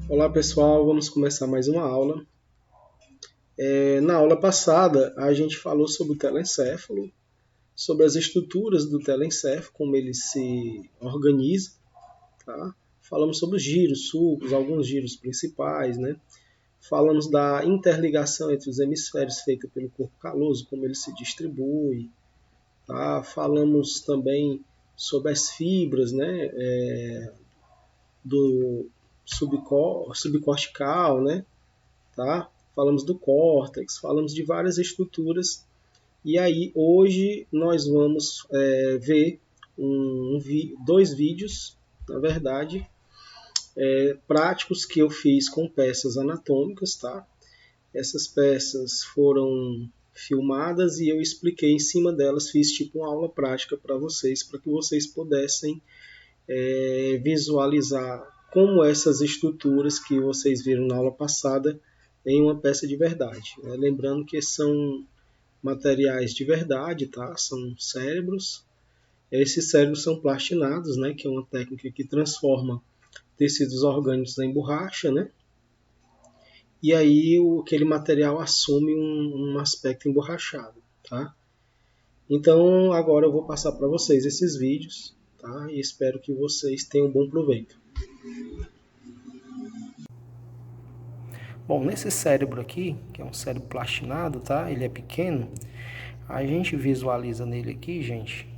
Olá pessoal, vamos começar mais uma aula. Na aula passada a gente falou sobre o telencéfalo, sobre as estruturas do telencéfalo, como ele se organiza, tá? Falamos sobre os giros, sulcos, alguns giros principais, né? Falamos da interligação entre os hemisférios feita pelo corpo caloso, como ele se distribui, tá? Falamos também sobre as fibras, né? Do subcortical, né? Tá? Falamos do córtex, falamos de várias estruturas. E aí, hoje, nós vamos ver dois vídeos, na verdade, práticos que eu fiz com peças anatômicas, tá? Essas peças foram filmadas e eu expliquei em cima delas, fiz tipo uma aula prática para que vocês pudessem visualizar como essas estruturas que vocês viram na aula passada em uma peça de verdade. Lembrando que são materiais de verdade, tá? São cérebros. Esses cérebros são plastinados, né? Que é uma técnica que transforma tecidos orgânicos em borracha, né? E aí aquele material assume um aspecto emborrachado, tá? Então agora eu vou passar para vocês esses vídeos, tá? E espero que vocês tenham um bom proveito. Bom, nesse cérebro aqui, que é um cérebro plastinado, tá? Ele é pequeno. A gente visualiza nele aqui, gente,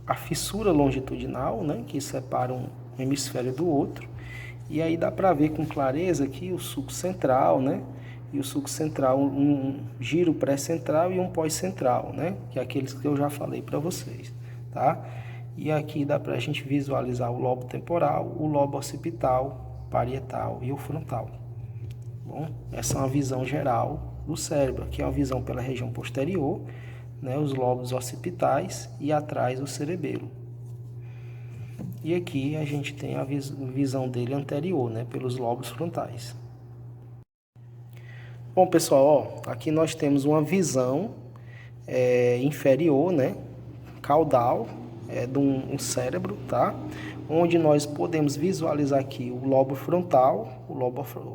a fissura longitudinal, né? Que separa um hemisfério do outro. E aí dá para ver com clareza aqui o sulco central, né? E o sulco central, um giro pré-central e um pós-central, né? Que é aqueles que eu já falei para vocês, tá? E aqui dá para a gente visualizar o lobo temporal, o lobo occipital, parietal e o frontal. Bom, essa é uma visão geral do cérebro. Aqui é uma visão pela região posterior, né, os lobos occipitais e atrás o cerebelo. E aqui a gente tem a visão dele anterior, né, pelos lobos frontais. Bom, pessoal, ó, aqui nós temos uma visão inferior, né, caudal, de um cérebro, tá? Onde nós podemos visualizar aqui o lobo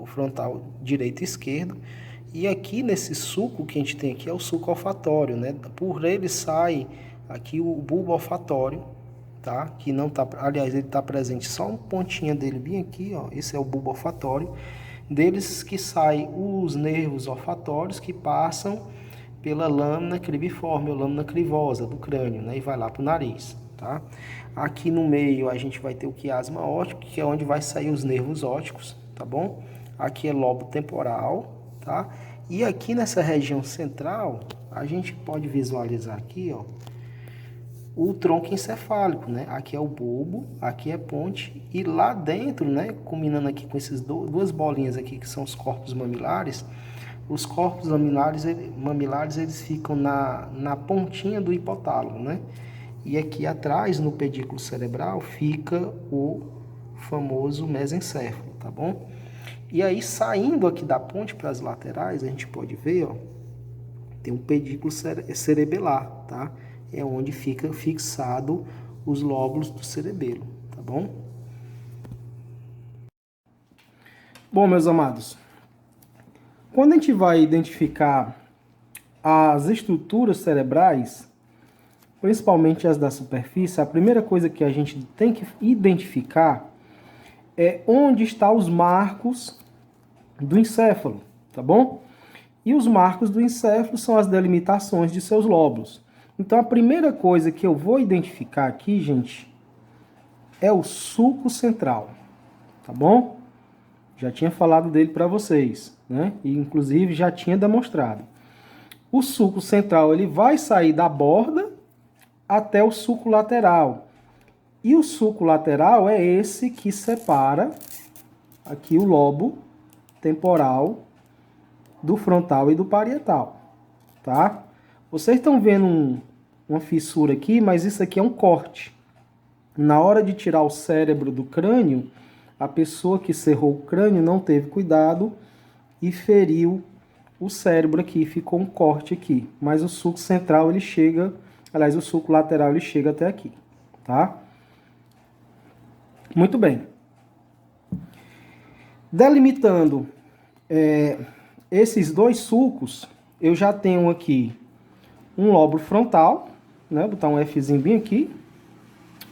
frontal direito e esquerdo. E aqui nesse sulco que a gente tem aqui é o sulco olfatório, né? Por ele sai aqui o bulbo olfatório, tá? Que não tá, aliás, ele está presente só uma pontinha dele bem aqui, ó. Esse é o bulbo olfatório. Deles que saem os nervos olfatórios que passam pela lâmina cribiforme, ou lâmina crivosa do crânio, né? E vai lá para o nariz, tá? Aqui no meio a gente vai ter o quiasma óptico, que é onde vai sair os nervos ópticos, tá bom? Aqui é lobo temporal, tá? E aqui nessa região central, a gente pode visualizar aqui, ó, o tronco encefálico, né? Aqui é o bulbo, aqui é ponte, e lá dentro, né, combinando aqui com essas duas bolinhas aqui, que são os corpos mamilares, os corpos mamilares eles ficam na pontinha do hipotálamo, né? E aqui atrás, no pedículo cerebral, fica o famoso mesencéfalo, tá bom? E aí, saindo aqui da ponte para as laterais, a gente pode ver, ó, tem um pedículo cerebelar, tá? É onde fica fixado os lóbulos do cerebelo, tá bom? Bom, meus amados, quando a gente vai identificar as estruturas cerebrais, principalmente as da superfície, a primeira coisa que a gente tem que identificar é onde estão os marcos do encéfalo, tá bom? E os marcos do encéfalo são as delimitações de seus lóbulos. Então, a primeira coisa que eu vou identificar aqui, gente, é o sulco central, tá bom? Já tinha falado dele para vocês, né? E, inclusive, já tinha demonstrado. O sulco central, ele vai sair da borda até o sulco lateral. E o sulco lateral é esse que separa aqui o lobo temporal do frontal e do parietal, tá? Vocês estão vendo uma fissura aqui, mas isso aqui é um corte. Na hora de tirar o cérebro do crânio, a pessoa que cerrou o crânio não teve cuidado e feriu o cérebro aqui, ficou um corte aqui. Mas o sulco central, ele chega, aliás, o sulco lateral, ele chega até aqui, tá? Muito bem. Delimitando esses dois sulcos, eu já tenho aqui um lobo frontal, né? Vou botar um Fzinho bem aqui,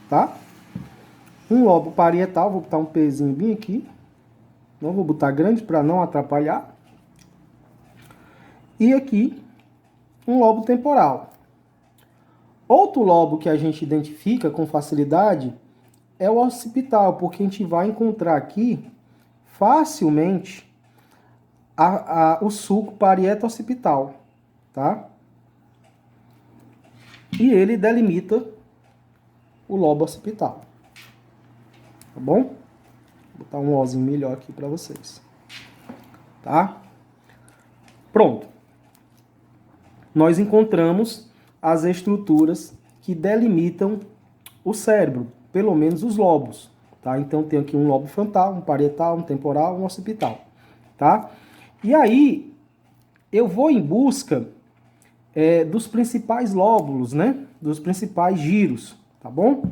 tá? Um lobo parietal, vou botar um Pzinho bem aqui. Não vou botar grande para não atrapalhar. E aqui, um lobo temporal. Outro lobo que a gente identifica com facilidade é o occipital, porque a gente vai encontrar aqui facilmente o sulco parieto-occipital, tá? E ele delimita o lobo occipital, tá bom? Vou botar um Ozinho melhor aqui para vocês, tá? Pronto. Nós encontramos as estruturas que delimitam o cérebro, pelo menos os lobos, tá? Então tem aqui um lobo frontal, um parietal, um temporal, um occipital, tá? E aí eu vou em busca dos principais lóbulos, né? Dos principais giros, tá bom?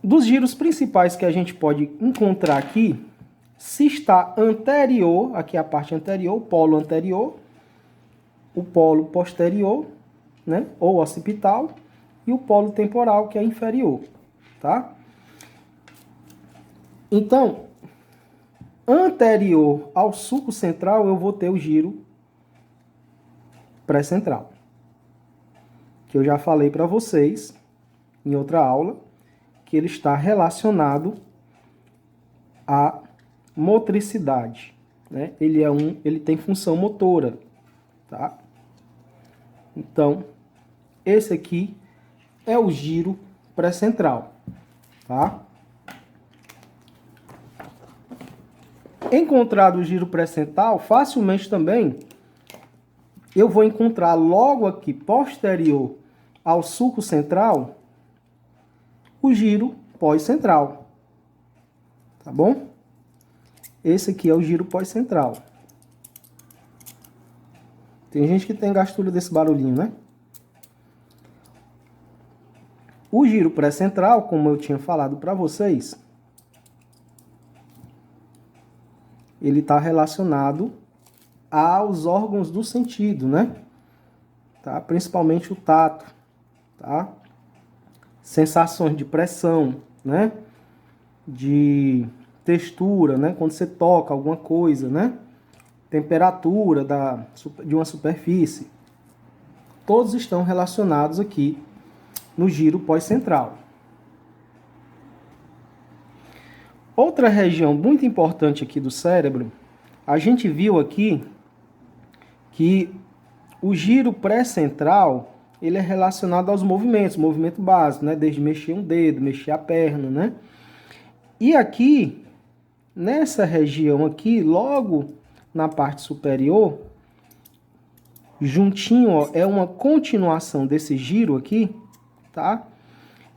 Dos giros principais que a gente pode encontrar aqui, se está anterior, aqui é a parte anterior, o polo posterior, né? Ou occipital, e o polo temporal, que é inferior, tá? Então, anterior ao sulco central, eu vou ter o giro pré-central, que eu já falei para vocês em outra aula, que ele está relacionado à motricidade, né? Ele tem função motora, tá? Então, esse aqui é o giro pré-central, tá? Encontrado o giro pré-central, facilmente também eu vou encontrar logo aqui, posterior ao sulco central, o giro pós-central, tá bom? Esse aqui é o giro pós-central. Tem gente que tem gastura desse barulhinho, né? O giro pré-central, como eu tinha falado para vocês, ele está relacionado aos órgãos do sentido, né? Tá? Principalmente o tato, tá? Sensações de pressão, né? De textura, né? Quando você toca alguma coisa, né? Temperatura de uma superfície. Todos estão relacionados aqui no giro pós-central. Outra região muito importante aqui do cérebro, a gente viu aqui que o giro pré-central, ele é relacionado aos movimentos, movimento básico, né? Desde mexer um dedo, mexer a perna, né? E aqui, nessa região aqui, logo na parte superior, juntinho, ó, é uma continuação desse giro aqui, tá?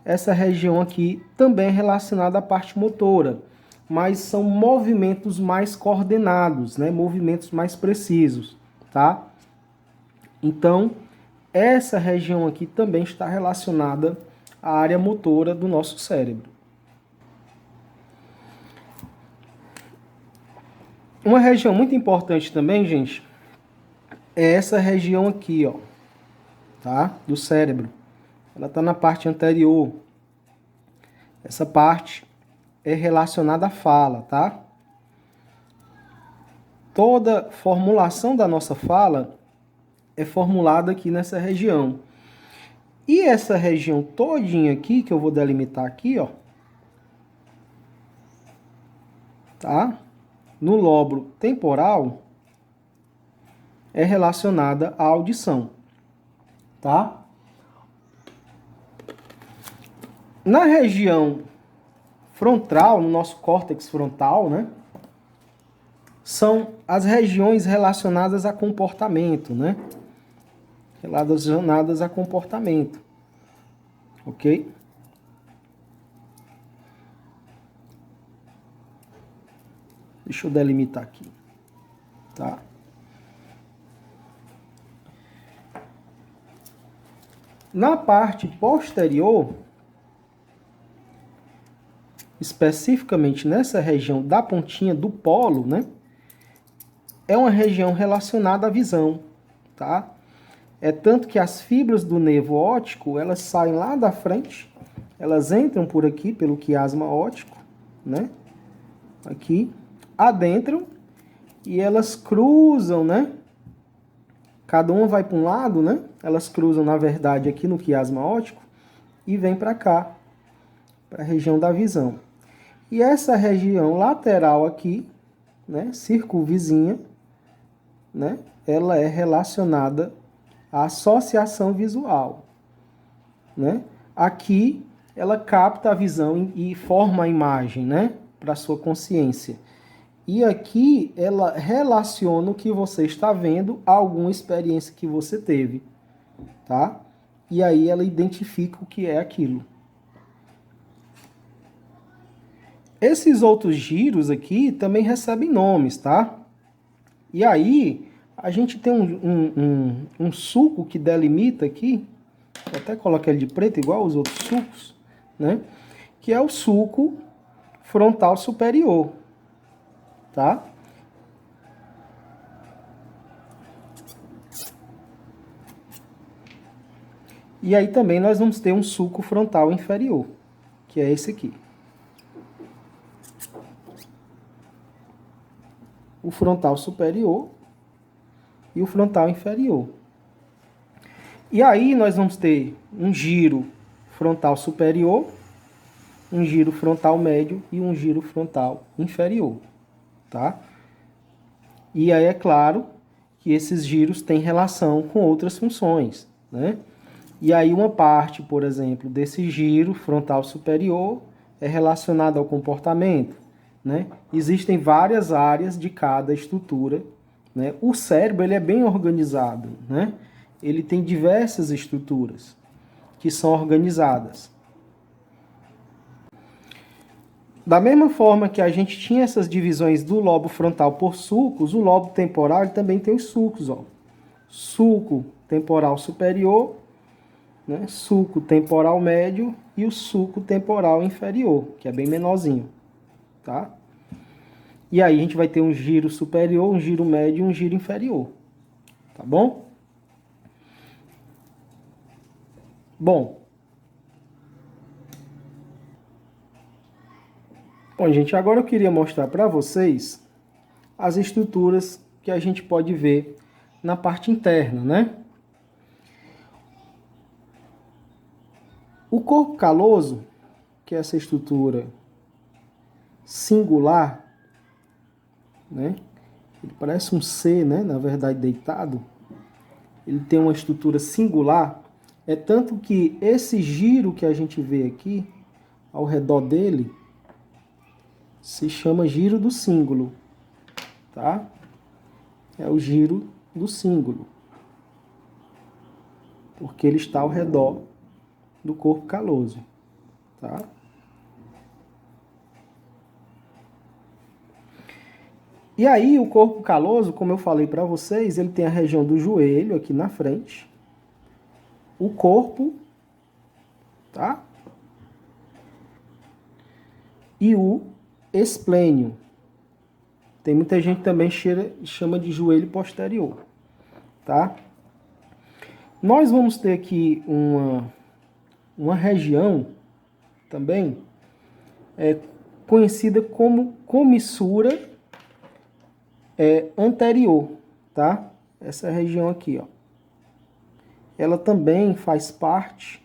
Essa região aqui também é relacionada à parte motora, mas são movimentos mais coordenados, né? Movimentos mais precisos, tá? Então, essa região aqui também está relacionada à área motora do nosso cérebro. Uma região muito importante também, gente, é essa região aqui, ó, tá? Do cérebro. Ela está na parte anterior. Essa parte é relacionada à fala, tá? Toda formulação da nossa fala é formulada aqui nessa região. E essa região todinha aqui, que eu vou delimitar aqui, ó, tá? No lóbulo temporal, é relacionada à audição, tá? Na região frontal, no nosso córtex frontal, né? São as regiões relacionadas a comportamento, né? Relacionadas a comportamento, ok? Deixa eu delimitar aqui, tá? Na parte posterior, especificamente nessa região da pontinha do polo, né? É uma região relacionada à visão, tá? É tanto que as fibras do nervo óptico, elas saem lá da frente, elas entram por aqui, pelo quiasma óptico, né? Aqui, adentram, e elas cruzam, né? Cada uma vai para um lado, né? Elas cruzam, na verdade, aqui no quiasma óptico e vem para cá, para a região da visão. E essa região lateral aqui, né? Circunvizinha, né? Ela é relacionada à associação visual, né? Aqui ela capta a visão e forma a imagem, né? Para a sua consciência. E aqui ela relaciona o que você está vendo a alguma experiência que você teve, tá? E aí ela identifica o que é aquilo. Esses outros giros aqui também recebem nomes, tá? E aí a gente tem um sulco que delimita aqui, vou até colocar ele de preto igual os outros sulcos, né? Que é o sulco frontal superior, tá? E aí também nós vamos ter um sulco frontal inferior, que é esse aqui. O frontal superior e o frontal inferior. E aí nós vamos ter um giro frontal superior, um giro frontal médio e um giro frontal inferior, tá? E aí é claro que esses giros têm relação com outras funções, né? E aí uma parte, por exemplo, desse giro frontal superior é relacionada ao comportamento, né? Existem várias áreas de cada estrutura, né? O cérebro ele é bem organizado, né? Ele tem diversas estruturas que são organizadas. Da mesma forma que a gente tinha essas divisões do lobo frontal por sulcos, o lobo temporal também tem os sulcos, ó. Sulco temporal superior, né? Sulco temporal médio e o sulco temporal inferior, que é bem menorzinho, tá? E aí a gente vai ter um giro superior, um giro médio e um giro inferior, tá bom? Bom, gente, agora eu queria mostrar para vocês as estruturas que a gente pode ver na parte interna, né? O corpo caloso, que é essa estrutura singular, né? Ele parece um C, né? Na verdade, deitado. Ele tem uma estrutura singular. É tanto que esse giro que a gente vê aqui, ao redor dele, se chama giro do cíngulo, tá? É o giro do cíngulo, porque ele está ao redor do corpo caloso, tá? E aí o corpo caloso, como eu falei para vocês, ele tem a região do joelho aqui na frente, o corpo, tá? E o esplênio. Tem muita gente que também chama de joelho posterior, tá? Nós vamos ter aqui uma região também conhecida como comissura anterior, tá? Essa região aqui, ó. Ela também faz parte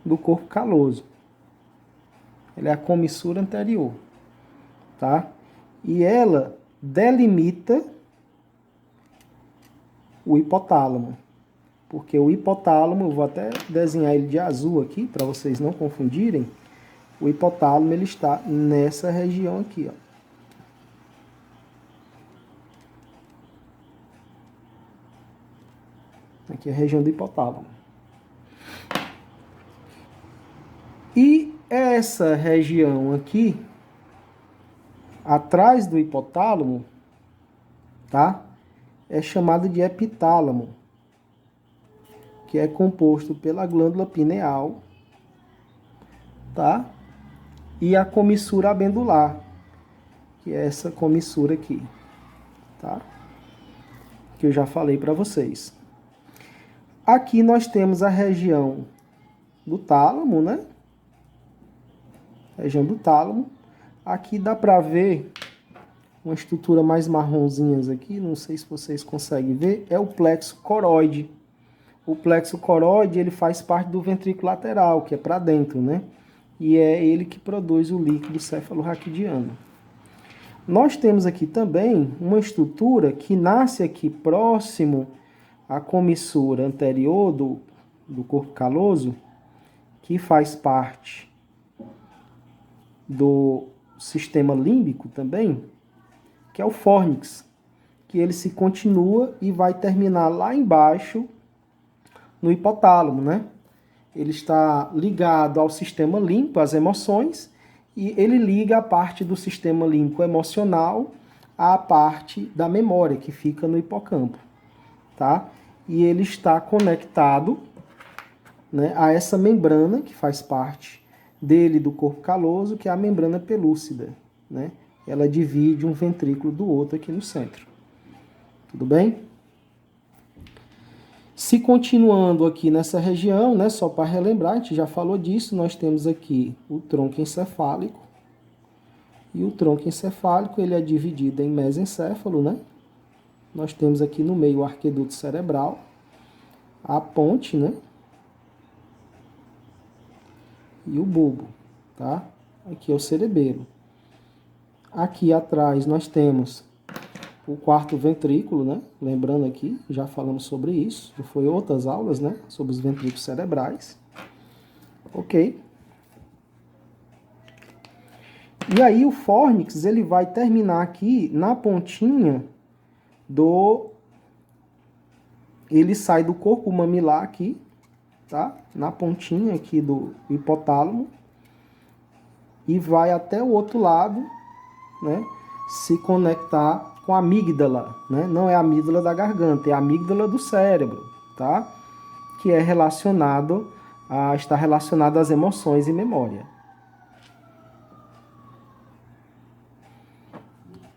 do corpo caloso. Ela é a comissura anterior, tá? E ela delimita o hipotálamo. Porque o hipotálamo, eu vou até desenhar ele de azul aqui, para vocês não confundirem. O hipotálamo, ele está nessa região aqui, ó. Aqui é a região do hipotálamo. E essa região aqui, atrás do hipotálamo, tá? É chamada de epitálamo, que é composto pela glândula pineal, tá? e a comissura abendular, que é essa comissura aqui, tá? Que eu já falei para vocês. Aqui nós temos a região do tálamo, né? Região do tálamo. Aqui dá para ver uma estrutura mais marronzinhas aqui, não sei se vocês conseguem ver, é o plexo coroide. O plexo coroide, ele faz parte do ventrículo lateral, que é para dentro, né? E é ele que produz o líquido cefalorraquidiano. Nós temos aqui também uma estrutura que nasce aqui próximo à comissura anterior do corpo caloso, que faz parte do sistema límbico também, que é o fórnix, que ele se continua e vai terminar lá embaixo no hipotálamo, né? Ele está ligado ao sistema límbico, às emoções, e ele liga a parte do sistema límbico emocional à parte da memória, que fica no hipocampo, tá? E ele está conectado, né, a essa membrana que faz parte dele, do corpo caloso, que é a membrana pelúcida, né? Ela divide um ventrículo do outro aqui no centro. Tudo bem? Se continuando aqui nessa região, né, só para relembrar, a gente já falou disso, nós temos aqui o tronco encefálico. E o tronco encefálico, ele é dividido em mesencéfalo, né? Nós temos aqui no meio o arqueduto cerebral, a ponte, né? E o bulbo, tá? Aqui é o cerebelo. Aqui atrás nós temos o quarto ventrículo, né? Lembrando aqui, já falamos sobre isso, já foi outras aulas, né? Sobre os ventrículos cerebrais. Ok. E aí o fórnix, ele vai terminar aqui na pontinha do... Ele sai do corpo mamilar aqui, tá? Na pontinha aqui do hipotálamo e vai até o outro lado, né? Se conectar com a amígdala, né? Não é a amígdala da garganta, é a amígdala do cérebro, tá? Que é está relacionado às emoções e memória.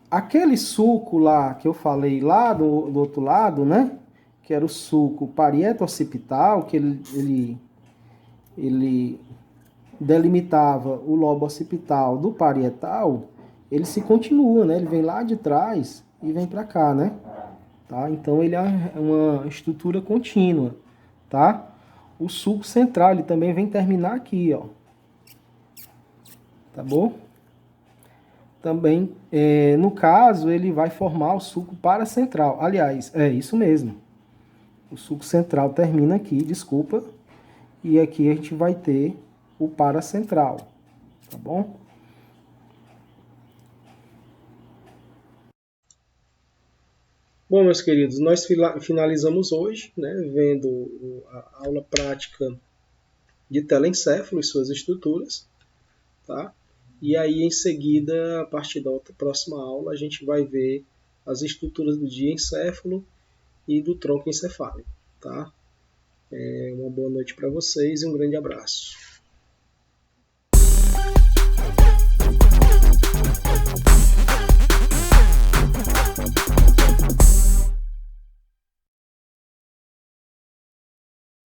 Aquele suco lá que eu falei lá do outro lado, né? Que era o suco parieto-occipital, que ele delimitava o lobo occipital do parietal, ele se continua, né? Ele vem lá de trás e vem para cá, né? Tá? Então ele é uma estrutura contínua, tá? O sulco central, ele também vem terminar aqui, ó. Tá bom? Também, no caso, ele vai formar o sulco paracentral. Aliás, é isso mesmo. O sulco central termina aqui, desculpa. E aqui a gente vai ter o paracentral, tá bom? Bom, meus queridos, nós finalizamos hoje, né, vendo a aula prática de telencéfalo e suas estruturas, tá? E aí, em seguida, a partir da próxima aula, a gente vai ver as estruturas do diencéfalo e do tronco encefálico, tá? Uma boa noite para vocês e um grande abraço.